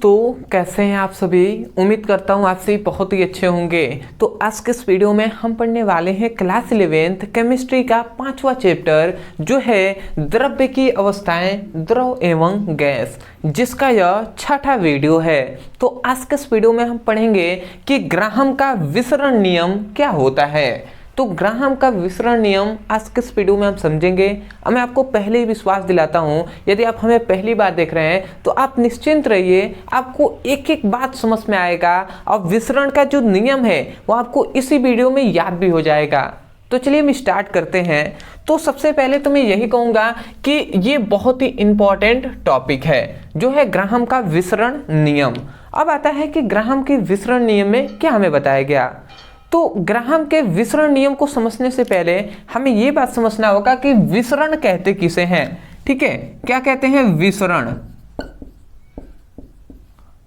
दोस्तों, कैसे हैं आप सभी। उम्मीद करता हूँ आप सभी बहुत ही अच्छे होंगे। तो आज के इस वीडियो में हम पढ़ने वाले हैं क्लास 11th केमिस्ट्री का 5वां चैप्टर, जो है द्रव्य की अवस्थाएं, द्रव एवं गैस, जिसका यह 6वां वीडियो है। तो आज के इस वीडियो में हम पढ़ेंगे कि ग्राहम का विसरण नियम क्या होता है। तो ग्राहम का विसरण नियम आज के इस वीडियो में हम समझेंगे। मैं आपको पहले ही विश्वास दिलाता हूं, यदि आप हमें पहली बार देख रहे हैं तो आप निश्चिंत रहिए, आपको एक एक बात समझ में आएगा और विसरण का जो नियम है वो आपको इसी वीडियो में याद भी हो जाएगा। तो चलिए हम स्टार्ट करते हैं। तो सबसे पहले तो मैं यही कहूँगा कि ये बहुत ही इंपॉर्टेंट टॉपिक है, जो है ग्राहम का विसरण नियम। अब आता है कि ग्राहम के विसरण नियम में क्या हमें बताया गया। तो ग्राहम के विसरण नियम को समझने से पहले हमें ये बात समझना होगा कि विसरण कहते किसे हैं। ठीक है, क्या कहते हैं विसरण।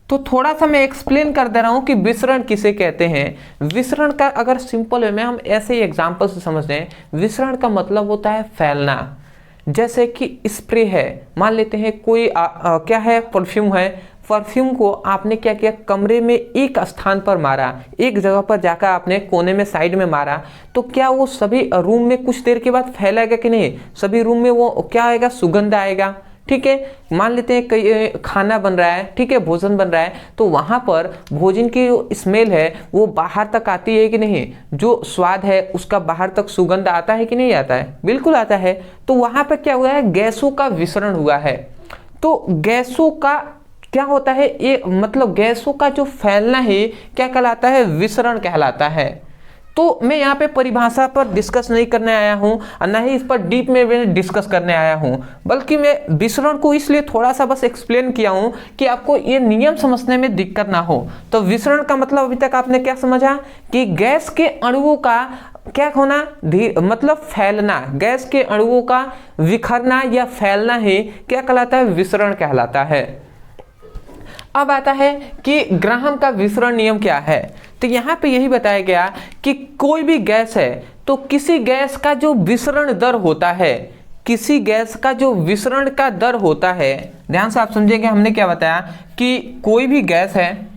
तो थोड़ा सा मैं एक्सप्लेन कर दे रहा हूं कि विसरण किसे कहते हैं। विसरण का अगर सिंपल वे में हम ऐसे ही एग्जांपल से समझ लें, विसरण का मतलब होता है फैलना। जैसे कि स्प्रे है, मान लेते हैं कोई क्या है, परफ्यूम है। परफ्यूम को आपने क्या किया, कमरे में एक स्थान पर मारा, एक जगह पर जाकर आपने कोने में साइड में मारा, तो क्या वो सभी रूम में कुछ देर के बाद फैलेगा कि नहीं। सभी रूम में वो क्या आएगा, सुगंध आएगा। ठीक है, मान लेते हैं कई खाना बन रहा है, ठीक है, भोजन बन रहा है, तो वहाँ पर भोजन की जो स्मेल है वो बाहर तक आती है कि नहीं। जो स्वाद है उसका बाहर तक सुगंध आता है कि नहीं आता है, बिल्कुल आता है। तो वहाँ पर क्या हुआ है, गैसों का विसरण हुआ है। तो गैसों का क्या होता है, ये मतलब गैसों का जो फैलना है क्या कहलाता है, विसरण कहलाता है। तो मैं यहाँ पे परिभाषा पर डिस्कस नहीं करने आया हूँ और ना ही इस पर डीप में डिस्कस करने आया हूँ, बल्कि मैं विसरण को इसलिए थोड़ा सा बस एक्सप्लेन किया हूँ कि आपको ये नियम समझने में दिक्कत ना हो। तो विसरण का मतलब अभी तक आपने क्या समझा कि गैस के अणुओं का क्या होना, मतलब फैलना, गैस के अणुओं का विखरना या फैलना ही क्या कहलाता है, विसरण कहलाता है। अब आता है कि ग्राहम का विसरण नियम क्या है। तो यहाँ पे यही बताया गया कि कोई भी गैस है तो किसी गैस का जो विसरण दर होता है, किसी गैस का जो विसरण का दर होता है, ध्यान से आप समझेंगे हमने क्या बताया कि कोई भी गैस है,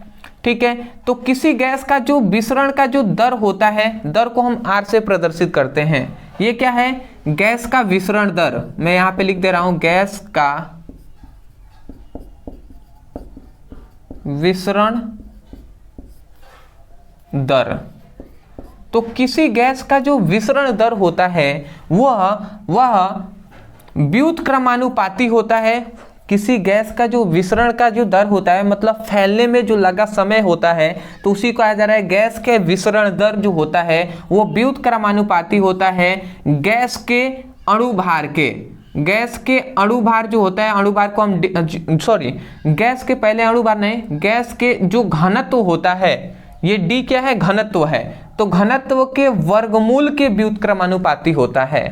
ठीक है, तो किसी गैस का जो विसरण का जो दर होता है, दर को हम R से प्रदर्शित करते हैं। ये क्या है, गैस का विसरण दर। मैं यहाँ पे लिख दे रहा हूँ गैस का विसरण दर। तो किसी गैस का जो विसरण दर होता है वह व्युत्क्रमानुपाती होता है। किसी गैस का जो विसरण का जो दर होता है, मतलब फैलने में जो लगा समय होता है, तो उसी को कहा जा रहा है गैस के विसरण दर जो होता है वो व्युत्क्रमानुपाती होता है गैस के अणुभार के। गैस के अणुभार जो होता है, अणुभार को हम गैस के पहले अणुभार नहीं, गैस के जो घनत्व होता है, ये D क्या है, घनत्व है, तो घनत्व के वर्गमूल के व्युत्क्रमानुपाती होता है।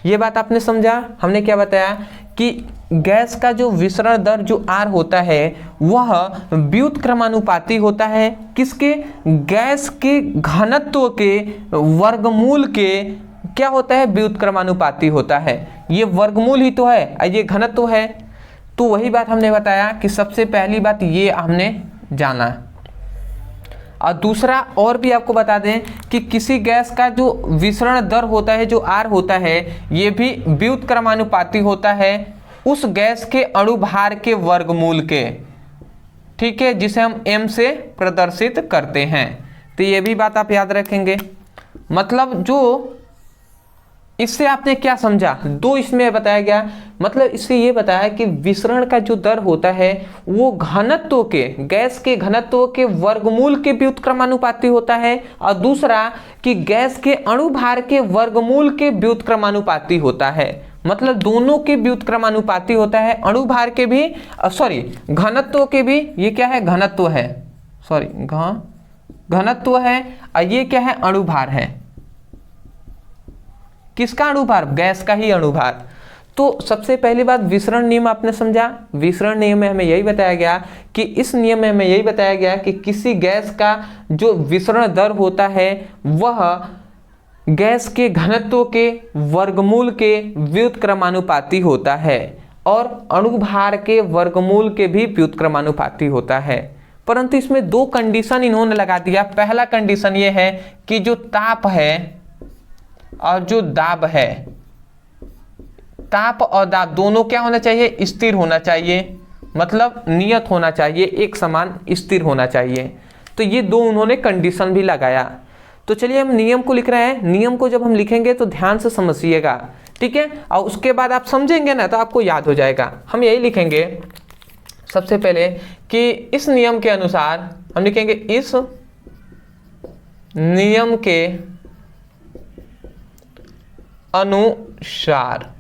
ये बात आपने समझा। हमने क्या बताया कि गैस का जो विसरण दर जो R होता है वह व्युत्क्रमानुपाती होता है किसके, गैस के घनत्व के वर्गमूल के क्या होता है, व्युत्क्रमानुपाती होता है। ये वर्गमूल ही तो है, ये घनत्व है। तो वही बात हमने बताया कि सबसे पहली बात ये हमने जाना। और दूसरा और भी आपको बता दें कि किसी गैस का जो विसरण दर होता है जो R होता है, ये भी व्युत्क्रमानुपाती होता है उस गैस के अणुभार के वर्गमूल के, ठीक है, जिसे हम M से प्रदर्शित करते हैं। तो ये भी बात आप याद रखेंगे। मतलब जो इससे आपने क्या समझा, दो इसमें बताया गया, मतलब इससे ये बताया कि विसरण का जो दर होता है वो घनत्व के, गैस के घनत्व के वर्गमूल के व्युत्क्रमानुपाती होता है, और दूसरा कि गैस के अणुभार के वर्गमूल के व्युत्क्रमानुपाती होता है। मतलब दोनों के व्युत्क्रमानुपाती होता है, अणुभार के भी, घनत्व के भी। ये क्या है, घनत्व है, घनत्व है, और ये क्या है, अणुभार है। किसका अणुभार, गैस का ही अणुभार। तो सबसे पहली बात विसरण नियम आपने समझा। विसरण नियम में हमें यही बताया गया कि इस नियम में हमें यही बताया गया कि किसी गैस का जो विसरण दर होता है वह गैस के घनत्व के वर्गमूल के व्युत्क्रमानुपाती होता है। और अणुभार के वर्गमूल के भी व्युत्क्रमानुपाती होता है। परंतु इसमें दो कंडीशन इन्होंने लगा दिया। पहला कंडीशन ये है कि जो ताप है और जो दाब है, ताप और दाब दोनों क्या होना चाहिए, स्थिर होना चाहिए, मतलब नियत होना चाहिए, एक समान स्थिर होना चाहिए। तो ये दो उन्होंने कंडीशन भी लगाया। तो चलिए हम नियम को लिख रहे हैं। नियम को जब हम लिखेंगे तो ध्यान से समझिएगा, ठीक है, और उसके बाद आप समझेंगे ना तो आपको याद हो जाएगा। हम यही लिखेंगे सबसे पहले कि इस नियम के अनुसार, हम लिखेंगे इस नियम के अनुसार।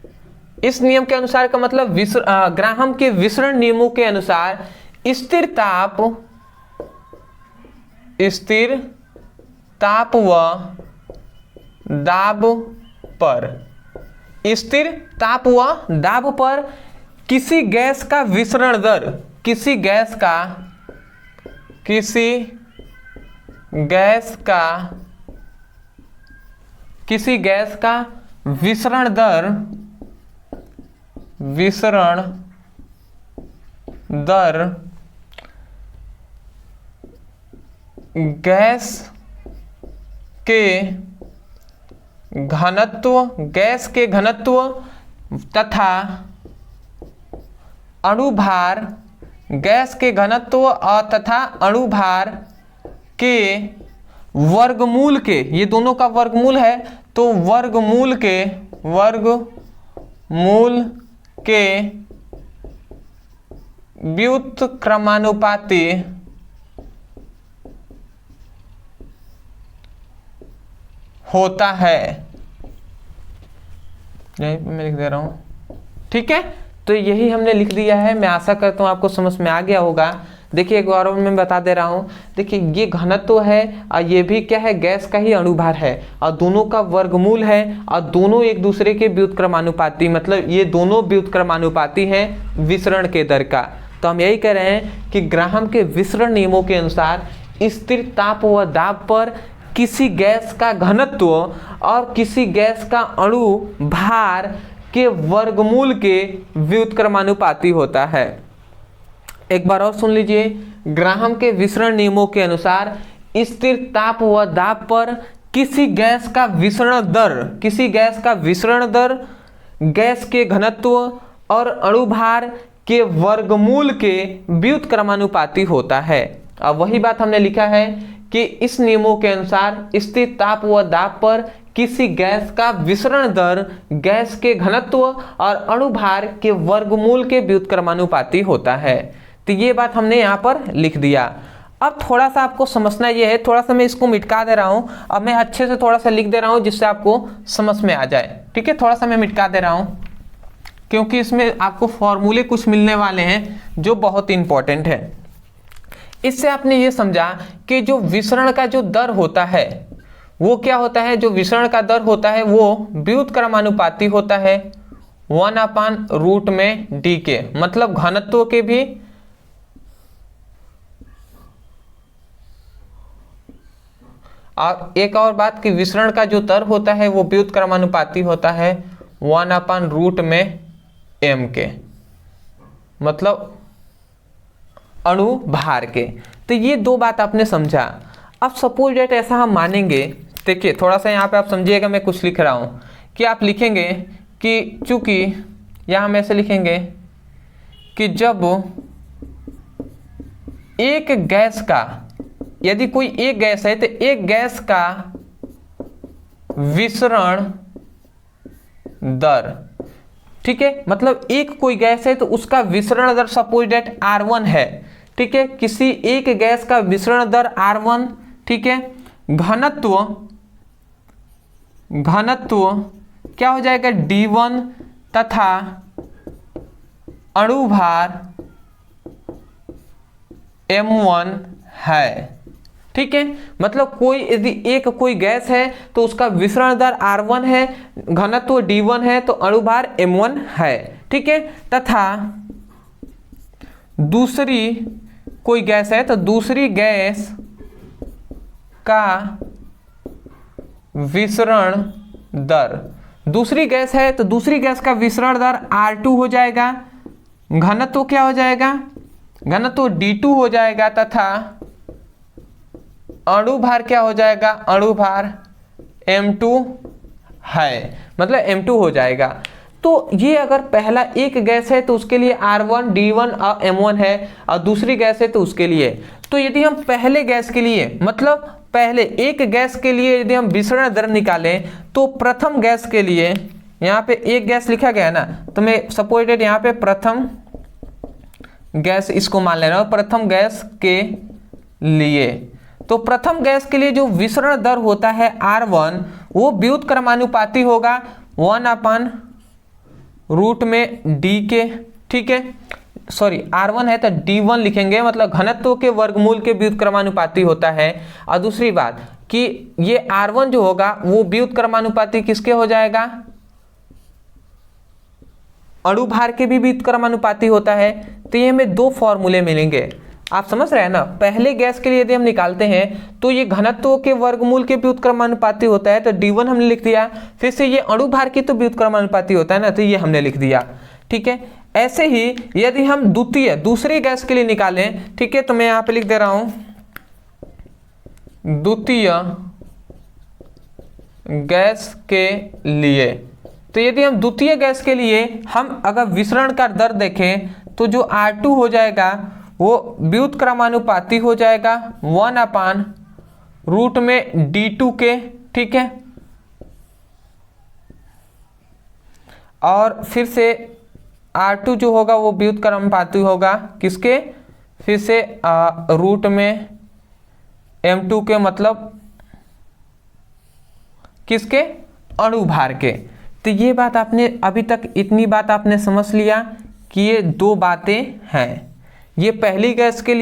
इस नियम के अनुसार का मतलब ग्राहम के विसरण नियमों के अनुसार स्थिर ताप व दाब पर, स्थिर ताप व दाब पर किसी गैस का विसरण दर, किसी गैस का विसरण दर गैस के घनत्व तथा अणुभार, गैस के घनत्व और तथा अणुभार के वर्गमूल के, ये दोनों का वर्गमूल है, तो वर्गमूल के व्युत्क्रमानुपाती होता है। यहीं पे मैं लिख दे रहा हूं, ठीक है। तो यही हमने लिख दिया है। मैं आशा करता हूं आपको समझ में आ गया होगा। देखिए एक बार मैं बता दे रहा हूं, देखिए ये घनत्व है और ये भी क्या है, गैस का ही अणुभार है, और दोनों का वर्गमूल है, और दोनों एक दूसरे के व्युत्क्रमानुपाती, मतलब ये दोनों व्युत्क्रमानुपाती हैं विसरण के दर का। तो हम यही कह रहे हैं कि ग्राहम के विसरण नियमों के अनुसार स्थिर ताप व दाब पर किसी गैस का घनत्व और किसी गैस का अणु भार के वर्गमूल के व्युत्क्रमानुपाती होता है। एक बार और सुन लीजिए, ग्राहम के विसरण नियमों के अनुसार स्थिर ताप व दाब पर किसी गैस का विसरण दर गैस के घनत्व और अणुभार के वर्गमूल के व्युत्क्रमानुपाती होता है। अब वही बात हमने लिखा है कि इस नियमों के अनुसार स्थिर ताप व दाब पर किसी गैस का विसरण दर गैस के घनत्व और अणुभार के वर्गमूल के व्युत्क्रमानुपाती होता है। तो ये बात हमने यहाँ पर लिख दिया। अब थोड़ा सा आपको समझना ये है, थोड़ा सा मैं इसको मिटका दे रहा हूँ, अब मैं अच्छे से थोड़ा सा लिख दे रहा हूँ जिससे आपको समझ में आ जाए, ठीक है। थोड़ा सा मैं मिटका दे रहा हूँ क्योंकि इसमें आपको फॉर्मूले कुछ मिलने वाले हैं जो बहुत इंपॉर्टेंट है। इससे आपने ये समझा कि जो विसरण का जो दर होता है वो क्या होता है, जो विसरण का दर होता है वो व्युत्क्रमानुपाती होता है 1/√d के, मतलब घनत्व के भी और एक और बात कि विसरण का जो दर होता है वो व्युत्क्रमानुपाती होता है 1/√m के, मतलब अणु भार के। तो ये दो बात आपने समझा। अब सपोज डेट ऐसा हम मानेंगे, देखिए थोड़ा सा यहाँ पे आप समझिएगा, मैं कुछ लिख रहा हूँ कि आप लिखेंगे कि चूंकि यहाँ हम ऐसे लिखेंगे कि जब एक गैस का, यदि कोई एक गैस है तो एक गैस का विसरण दर, ठीक है, मतलब एक कोई गैस है तो उसका विसरण दर सपोज डेट R1 है, ठीक है, किसी एक गैस का विसरण दर R1, ठीक है, घनत्व क्या हो जाएगा D1 तथा अणुभार M1 है, ठीक है। मतलब कोई यदि एक कोई गैस है तो उसका विसरण दर R1 है, घनत्व D1 है, तो अणुभार M1 है, ठीक है। तथा दूसरी कोई गैस है तो दूसरी गैस का विसरण दर, दूसरी गैस है तो दूसरी गैस का विसरण दर R2 हो जाएगा, घनत्व क्या हो जाएगा, घनत्व D2 हो जाएगा तथा अणुभार क्या हो जाएगा, अणुभार M2 है, मतलब M2 हो जाएगा। तो ये अगर पहला एक गैस है तो उसके लिए R1 D1 और M1 है, और दूसरी गैस है तो उसके लिए। तो यदि हम पहले गैस के लिए, मतलब पहले एक गैस के लिए यदि हम विसरण दर निकालें तो प्रथम गैस के लिए, यहाँ पे एक गैस लिखा गया है ना, तो मैं सपोजेड यहाँ पे प्रथम गैस इसको मान ले रहा हूँ, प्रथम गैस के लिए। तो प्रथम गैस के लिए जो विसरण दर होता है R1 वो व्युत्क्रमानुपाती होगा 1/रूट में D के, ठीक है, सॉरी R1 है तो D1 लिखेंगे, मतलब घनत्व के वर्गमूल के व्युत्क्रमानुपाती होता है। और दूसरी बात कि ये R1 जो होगा वो व्युत्क्रमानुपाती किसके हो जाएगा, अणुभार के भी व्युत्क्रमानुपाती होता है। तो ये हमें दो फॉर्मूले मिलेंगे, आप समझ रहे हैं ना। पहले गैस के लिए यदि हम निकालते हैं तो ये घनत्व के वर्गमूल के व्युत्क्रमानुपाती होता है, तो D1 हमने लिख दिया। फिर से ये अणुभार की तो व्युत्क्रमानुपाती होता है ना, तो ये हमने लिख दिया, ठीक है। ऐसे ही यदि हम दूसरी गैस के लिए निकालें, ठीक है, तो मैं यहाँ पे लिख दे रहा हूं द्वितीय गैस के लिए। तो यदि हम द्वितीय गैस के लिए हम अगर विसरण का दर देखें तो जो R2 हो जाएगा वो व्युत्क्रमानुपाती हो जाएगा 1/रूट में D2 के, ठीक है। और फिर से R2 जो होगा वो व्युत्क्रमानुपाती होगा किसके, फिर से रूट में M2 के, मतलब किसके, अणुभार के। तो ये बात आपने अभी तक इतनी बात आपने समझ लिया कि ये दो बातें हैं, ये पहली गैस के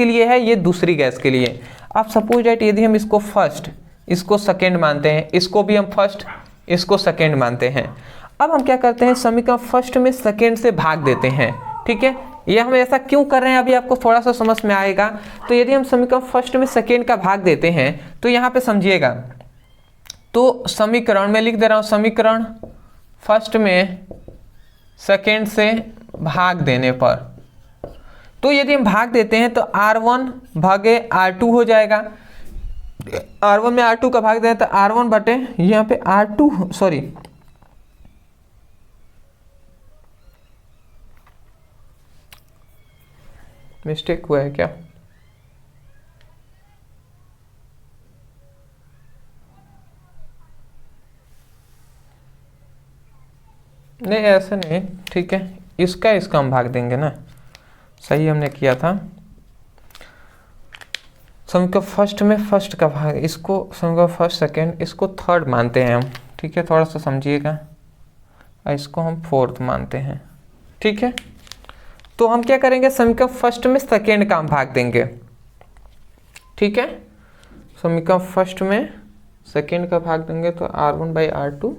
लिए है, ये दूसरी गैस के लिए। अब सपोज दैट यदि हम इसको फर्स्ट, इसको सेकेंड मानते हैं, इसको भी हम फर्स्ट, इसको सेकेंड मानते हैं। अब हम क्या करते हैं, समीकरण फर्स्ट में सेकेंड से भाग देते हैं, ठीक है। ये हम ऐसा क्यों कर रहे हैं अभी आपको थोड़ा सा समझ में आएगा। तो यदि हम समीकरण फर्स्ट में सेकेंड का भाग देते हैं तो यहाँ पे समझिएगा, तो समीकरण में लिख दे रहा हूँ, समीकरण फर्स्ट में सेकेंड से भाग देने पर, तो यदि हम भाग देते हैं तो R1 भागे R2 हो जाएगा। R1 में R2 का भाग दें तो R1 बटे यहाँ पे R2, सॉरी मिस्टेक हुआ है क्या, नहीं ऐसे नहीं, ठीक है, इसका हम भाग देंगे ना, सही हमने किया था। समीकरण फर्स्ट में फर्स्ट का भाग, इसको समीकरण फर्स्ट सेकेंड, इसको थर्ड मानते हैं हम, ठीक है, थोड़ा सा समझिएगा, इसको हम फोर्थ मानते हैं, ठीक है। तो हम क्या करेंगे, समीकरण फर्स्ट में सेकेंड का हम भाग देंगे, ठीक है। समीकरण फर्स्ट में सेकेंड का भाग देंगे तो R1/R2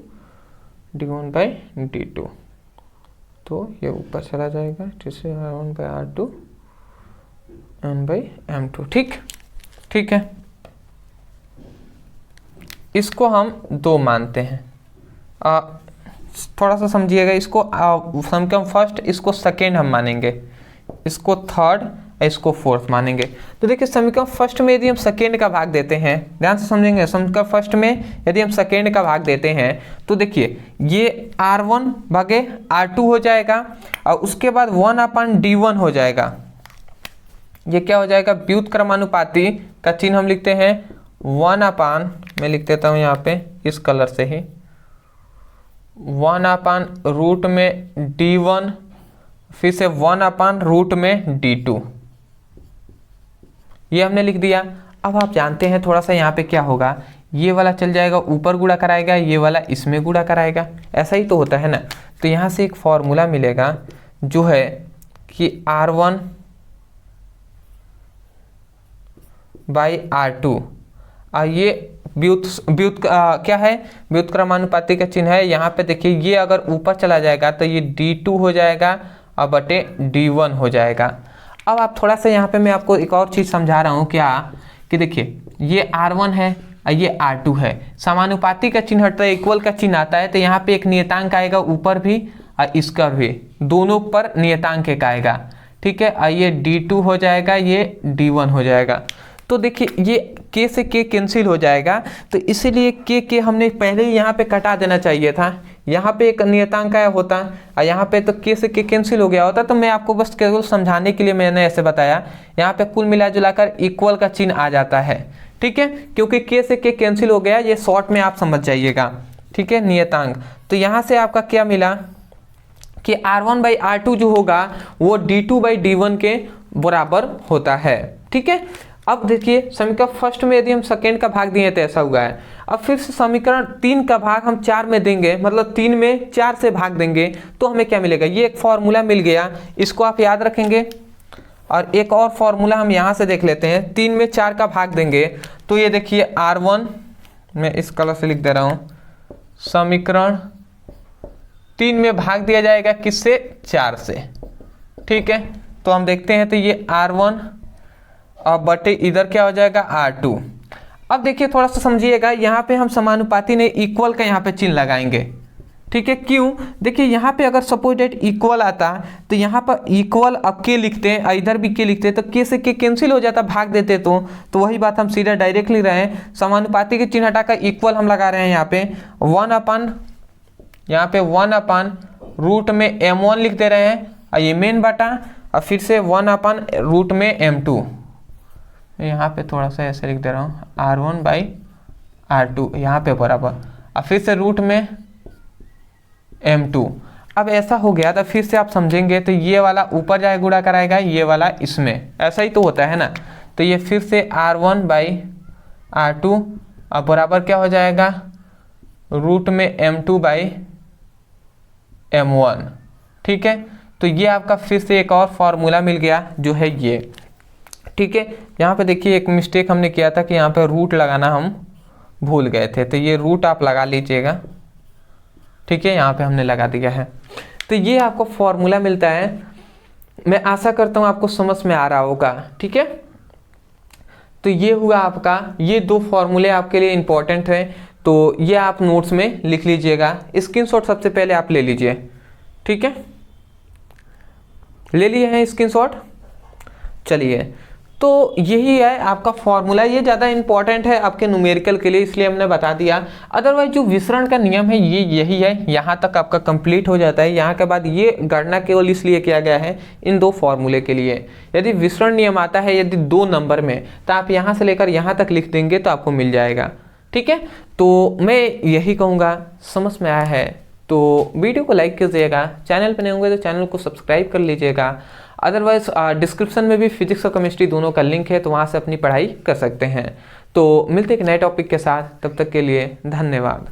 D1/D2, तो ये ऊपर चला जाएगा, जिससे R1/R2 N/M2, ठीक है। इसको हम दो मानते हैं, थोड़ा सा समझिएगा इसको, समीकरण फर्स्ट, इसको सेकेंड हम मानेंगे, इसको थर्ड, इसको फोर्थ मानेंगे। तो देखिए समीकरण फर्स्ट में यदि हम सेकेंड का भाग देते हैं, ध्यान से समझेंगे, समीकरण फर्स्ट में यदि हम सेकेंड का भाग देते हैं तो देखिए ये R1 भागे R2 हो जाएगा, और उसके बाद 1/D1 हो जाएगा। ये क्या हो जाएगा, व्युत्क्रमानुपाती का चिन्ह हम लिखते हैं 1/, मैं लिख देता हूँ यहाँ पे इस कलर से ही, 1/रूट में D1, फिर से 1/रूट में D2, ये हमने लिख दिया। अब आप जानते हैं थोड़ा सा यहाँ पे क्या होगा, ये वाला चल जाएगा ऊपर गुणा कराएगा, ये वाला इसमें गुणा कराएगा, ऐसा ही तो होता है ना। तो यहाँ से एक फॉर्मूला मिलेगा जो है कि R1/R2, और ये क्या है, व्युत्क्रमानुपाती का चिन्ह है। यहाँ पे देखिए ये अगर ऊपर चला जाएगा तो ये D2 हो जाएगा और बटे D1 हो जाएगा। अब आप थोड़ा सा यहाँ पे मैं आपको एक और चीज़ समझा रहा हूँ, क्या कि देखिए ये R1 है और ये R2 है, समानुपाती का चिन्ह हटता है, इक्वल का चिन्ह आता है, तो यहाँ पे एक नियतांक आएगा ऊपर भी और इसका भी, दोनों पर नियतांक एक आएगा। ठीक है, और ये D2 हो जाएगा, ये D1 हो जाएगा। तो देखिए ये k से k कैंसिल हो जाएगा, तो इसीलिए k हमने पहले ही यहाँ पे कटा देना चाहिए था। यहाँ पे एक नियतांक आया होता और यहाँ पे तो k से k कैंसिल हो गया होता। तो मैं आपको बस केवल समझाने के लिए मैंने ऐसे बताया। यहाँ पे कुल मिला जुलाकर इक्वल का चिन्ह आ जाता है। ठीक है, क्योंकि k से k कैंसिल हो गया, ये शॉर्ट में आप समझ जाइएगा। ठीक है, नियतांक। तो यहाँ से आपका क्या मिला कि R1/R2 जो होगा वो D2/D1 के बराबर होता है। ठीक है, अब देखिए समीकरण फर्स्ट में यदि हम सेकेंड का भाग दिए तो ऐसा हुआ है। अब फिर से समीकरण 3 का भाग हम 4 में देंगे, मतलब 3 में 4 से भाग देंगे तो हमें क्या मिलेगा, ये एक फॉर्मूला मिल गया, इसको आप याद रखेंगे। और एक और फॉर्मूला हम यहाँ से देख लेते हैं, 3 में 4 का भाग देंगे तो ये देखिए R1, मैं इस कलर से लिख दे रहा हूँ, समीकरण 3 में भाग दिया जाएगा किससे, 4 से। ठीक है, तो हम देखते हैं तो ये R1 और बटे इधर क्या हो जाएगा R2। अब देखिए थोड़ा सा समझिएगा, यहाँ पे हम समानुपाती ने इक्वल का यहाँ पे चिन्ह लगाएंगे। ठीक है, क्यों, देखिए यहाँ पे अगर सपोज डेट इक्वल आता तो यहाँ पर इक्वल अब के लिखते हैं, इधर भी के लिखते हैं, तो के से के कैंसिल हो जाता, भाग देते तो वही बात हम सीधा डायरेक्ट लिख रहे हैं। समानुपाती के चिन्ह हटाकर इक्वल हम लगा रहे हैं यहाँ पे 1/, यहाँ पे 1/रूट में m1 लिख दे रहे हैं, और ये मेन बटा, और फिर से 1/रूट में m2, यहाँ पे थोड़ा सा ऐसे लिख दे रहा हूँ R1/R2 यहाँ पे बराबर, और फिर से रूट में m2। अब ऐसा हो गया तो फिर से आप समझेंगे तो ये वाला ऊपर जाए गुणा कराएगा, ये वाला इसमें, ऐसा ही तो होता है ना। तो ये फिर से R1/R2 और बराबर क्या हो जाएगा, रूट में m2/m1। ठीक है, तो ये आपका फिर से एक और फॉर्मूला मिल गया जो है ये। ठीक है, यहाँ पे देखिए एक मिस्टेक हमने किया था कि यहाँ पे रूट लगाना हम भूल गए थे, तो ये रूट आप लगा लीजिएगा। ठीक है, यहाँ पे हमने लगा दिया है। तो ये आपको फॉर्मूला मिलता है, मैं आशा करता हूँ आपको समझ में आ रहा होगा। ठीक है, तो ये हुआ आपका, ये 2 फॉर्मूले आपके लिए इंपॉर्टेंट हैं, तो ये आप नोट्स में लिख लीजिएगा। स्क्रीनशॉट सबसे पहले आप ले लीजिए। ठीक है, ले लिए हैं स्क्रीनशॉट। चलिए, तो यही है आपका फॉर्मूला, ये ज़्यादा इंपॉर्टेंट है आपके न्यूमेरिकल के लिए, इसलिए हमने बता दिया। अदरवाइज जो विसरण का नियम है ये यही है, यहाँ तक आपका कंप्लीट हो जाता है। यहाँ के बाद ये गणना केवल इसलिए किया गया है इन 2 फॉर्मूले के लिए। यदि विसरण नियम आता है यदि 2 नंबर में, तो आप यहाँ से लेकर यहाँ तक लिख देंगे तो आपको मिल जाएगा। ठीक है, तो मैं यही कहूँगा, समझ में आया है तो वीडियो को लाइक कीजिएगा, चैनल पर नए होंगे तो चैनल को सब्सक्राइब कर लीजिएगा। अदरवाइज डिस्क्रिप्शन में भी फिजिक्स और केमिस्ट्री दोनों का लिंक है, तो वहाँ से अपनी पढ़ाई कर सकते हैं। तो मिलते हैं एक नए टॉपिक के साथ, तब तक के लिए धन्यवाद।